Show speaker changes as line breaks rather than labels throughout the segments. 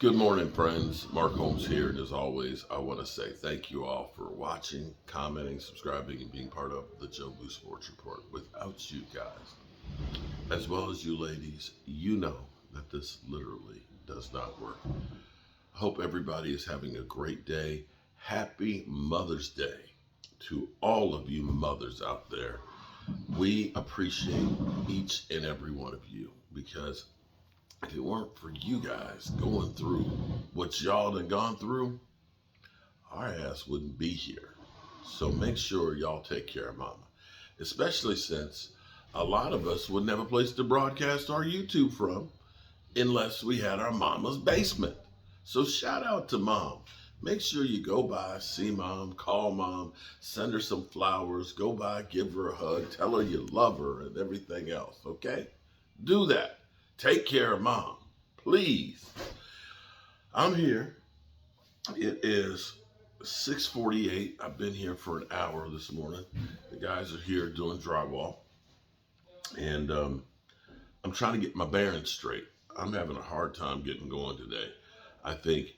Good morning, friends. Mark Holmes here, and as always, I want to say thank you all for watching, commenting, subscribing, and being part of the Joe Blue Sports Report. Without you guys, as well as you ladies, you know that this literally does not work. I hope everybody is having a great day. Happy Mother's Day to all of you mothers out there. We appreciate each and every one of you because if it weren't for you guys going through what y'all done gone through, our ass wouldn't be here. So make sure y'all take care of mama, especially since a lot of us wouldn't have a place to broadcast our YouTube from unless we had our mama's basement. So shout out to mom. Make sure you go by, see mom, call mom, send her some flowers, go by, give her a hug, tell her you love her and everything else, okay? Do that. Take care of mom, please. I'm here. It is 6:48. I've been here for an hour this morning. The guys are here doing drywall. And I'm trying to get my bearings straight. I'm having a hard time getting going today. I think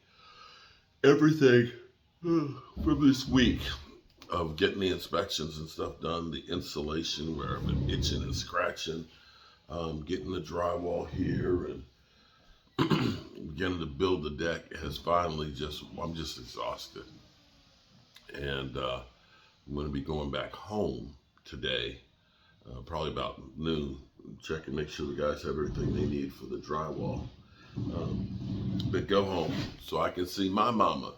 everything from this week of getting the inspections and stuff done, the insulation where I've been itching and scratching, getting the drywall here and beginning to build the deck has finally I'm just exhausted. And I'm going to be going back home today, probably about noon, check and make sure the guys have everything they need for the drywall. But go home so I can see my mama.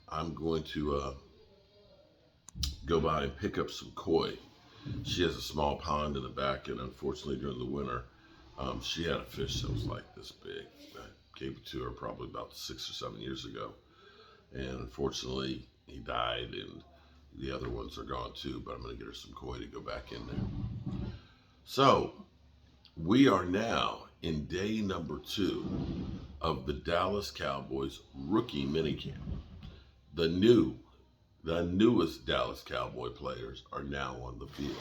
I'm going to go by and pick up some koi. She has a small pond in the back, and unfortunately during the winter, she had a fish that was like this big. I gave it to her probably about 6 or 7 years ago, and unfortunately he died, and the other ones are gone too, but I'm going to get her some koi to go back in there. So we are now in day number 2 of the Dallas Cowboys rookie minicamp. The newest Dallas Cowboy players are now on the field.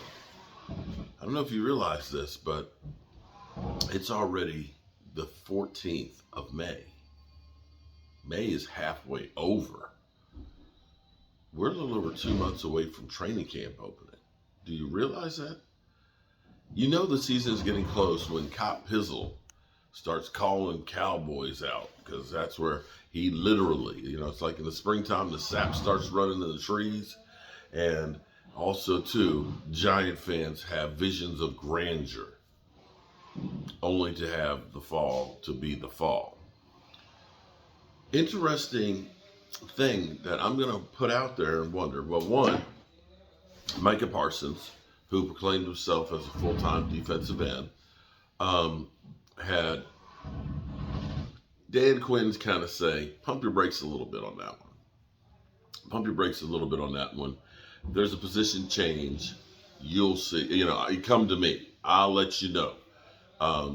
I don't know if you realize this, but it's already the 14th of May. May is halfway over. We're a little over 2 months away from training camp opening. Do you realize that? You know the season is getting close when Cop Pizzle starts calling Cowboys out, because that's where he literally, it's like in the springtime, the sap starts running in the trees. And also, too, Giant fans have visions of grandeur, only to have the fall to be the fall. Interesting thing that I'm going to put out there and wonder, well, one, Micah Parsons, who proclaimed himself as a full-time defensive end, had Dan Quinn's kind of say, pump your brakes a little bit on that one. Pump your brakes a little bit on that one. If there's a position change, you'll see. You come to me. I'll let you know.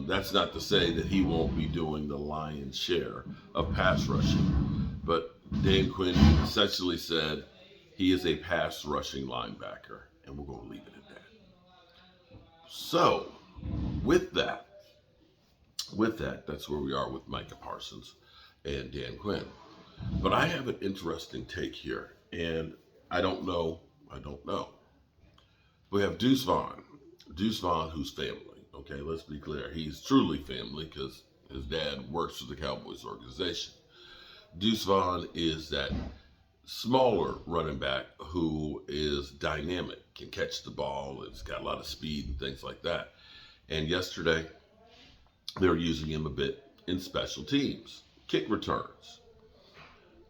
That's not to say that he won't be doing the lion's share of pass rushing. But Dan Quinn essentially said he is a pass rushing linebacker, and we're going to leave it at that. So, with that, that's where we are with Micah Parsons and Dan Quinn. But I have an interesting take here, and I don't know. We have Deuce Vaughn, who's family. Okay, let's be clear. He's truly family because his dad works for the Cowboys organization. Deuce Vaughn is that smaller running back who is dynamic, can catch the ball, it's got a lot of speed and things like that. And yesterday, they were using him a bit in special teams, kick returns.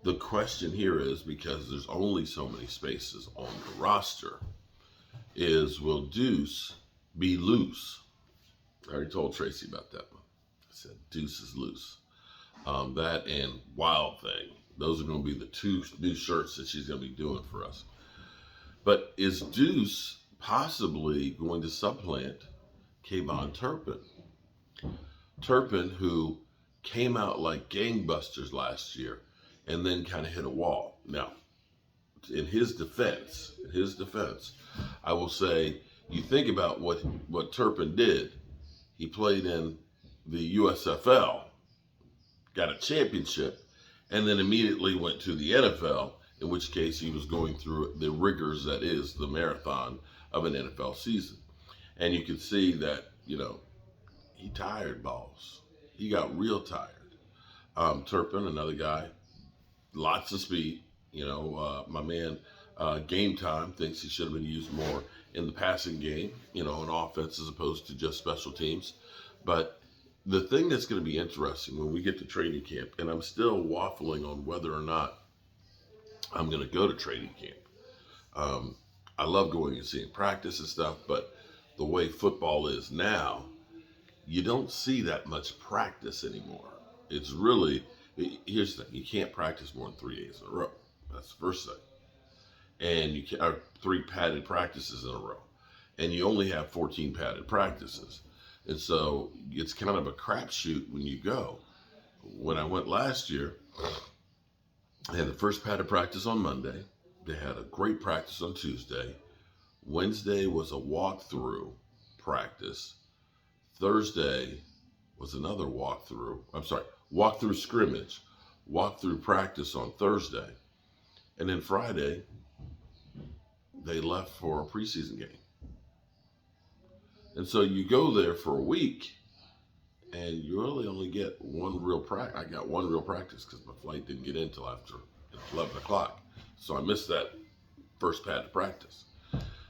The question here is, because there's only so many spaces on the roster, is will Deuce be loose? I already told Tracy about that one. I said Deuce is loose. That and Wild Thing. Those are going to be the 2 new shirts that she's going to be doing for us. But is Deuce possibly going to supplant Kayvon Turpin? Turpin, who came out like gangbusters last year and then kind of hit a wall. Now, in his defense, I will say, you think about what Turpin did. He played in the USFL got a championship, and then immediately went to the NFL, in which case he was going through the rigors that is the marathon of an NFL season. And you could see that, he tired, boss. He got real tired. Turpin, another guy, lots of speed. My man, Game Time thinks he should have been used more in the passing game, in offense as opposed to just special teams. But the thing that's going to be interesting when we get to training camp, and I'm still waffling on whether or not I'm going to go to training camp. I love going and seeing practice and stuff, but the way football is now, you don't see that much practice anymore. It's really, here's the thing, you can't practice more than 3 days in a row. That's the first thing. And you can't, 3 padded practices in a row. And you only have 14 padded practices. And so it's kind of a crapshoot when you go. When I went last year, I had the first padded practice on Monday. They had a great practice on Tuesday. Wednesday was a walkthrough practice. Thursday was another walkthrough scrimmage, walkthrough practice on Thursday. And then Friday, they left for a preseason game. And so you go there for a week, and you really only get one real practice. I got one real practice because my flight didn't get in until after 11 o'clock. So I missed that first padded practice.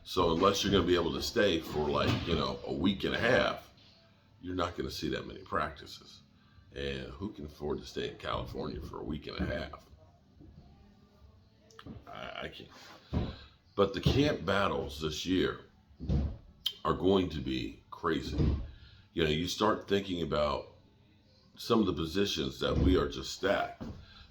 So unless you're going to be able to stay for a week and a half, you're not going to see that many practices. And who can afford to stay in California for a week and a half? I can't. But the camp battles this year are going to be crazy. You start thinking about some of the positions that we are just stacked.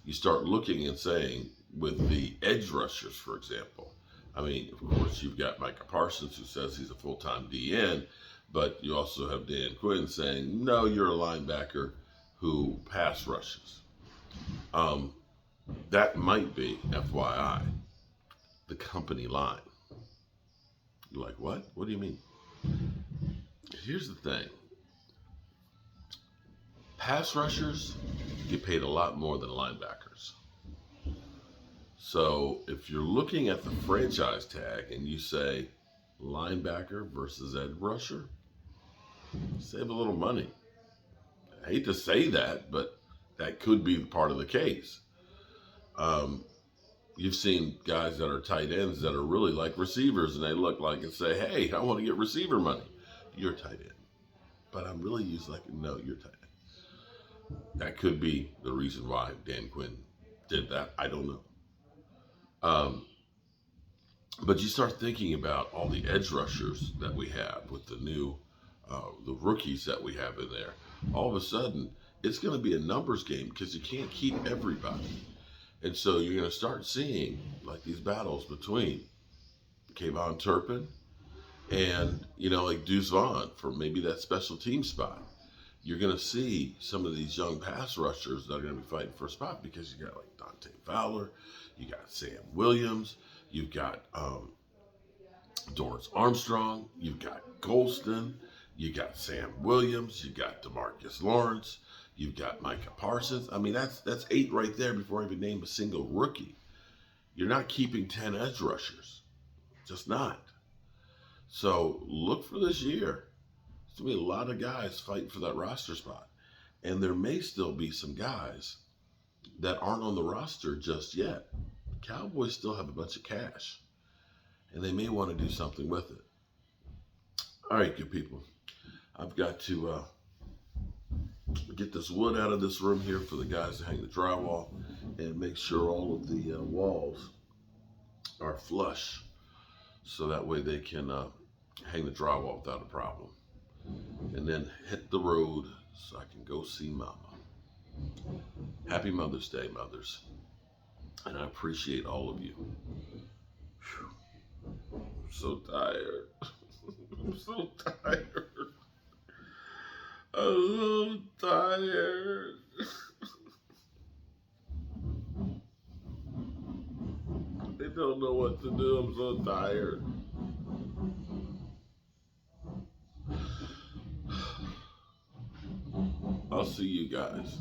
You start looking and saying, with the edge rushers, for example, I mean, of course, you've got Micah Parsons, who says he's a full-time DN, but you also have Dan Quinn saying, no, you're a linebacker who pass rushes. That might be, FYI, the company line. You're like, what? What do you mean? Here's the thing. Pass rushers get paid a lot more than linebackers. So if you're looking at the franchise tag and you say linebacker versus edge rusher, save a little money. I hate to say that, but that could be part of the case. You've seen guys that are tight ends that are really like receivers, and they look like and say, hey, I want to get receiver money. You're a tight end. But I'm really used like, no, you're tight end. That could be the reason why Dan Quinn did that. I don't know. But you start thinking about all the edge rushers that we have with the new, the rookies that we have in there. All of a sudden, it's going to be a numbers game because you can't keep everybody. And so you're going to start seeing like these battles between Kayvon Turpin and, like Deuce Vaughn for maybe that special team spot. You're going to see some of these young pass rushers that are going to be fighting for a spot because you got like Dante Fowler, you got Sam Williams, you've got Dorrance Armstrong, you've got Golston, you got Sam Williams, you got DeMarcus Lawrence, you've got Micah Parsons. I mean, that's 8 right there before I even name a single rookie. You're not keeping 10 edge rushers. Just not. So look for this year. There's going to be a lot of guys fighting for that roster spot. And there may still be some guys that aren't on the roster just yet. The Cowboys still have a bunch of cash. And they may want to do something with it. All right, good people. I've got to get this wood out of this room here for the guys to hang the drywall and make sure all of the walls are flush so that way they can hang the drywall without a problem. And then hit the road so I can go see Mama. Happy Mother's Day, mothers. And I appreciate all of you. Whew. I'm so tired. I'm so tired. I'm so tired. They don't know what to do. I'm so tired. I'll see you guys.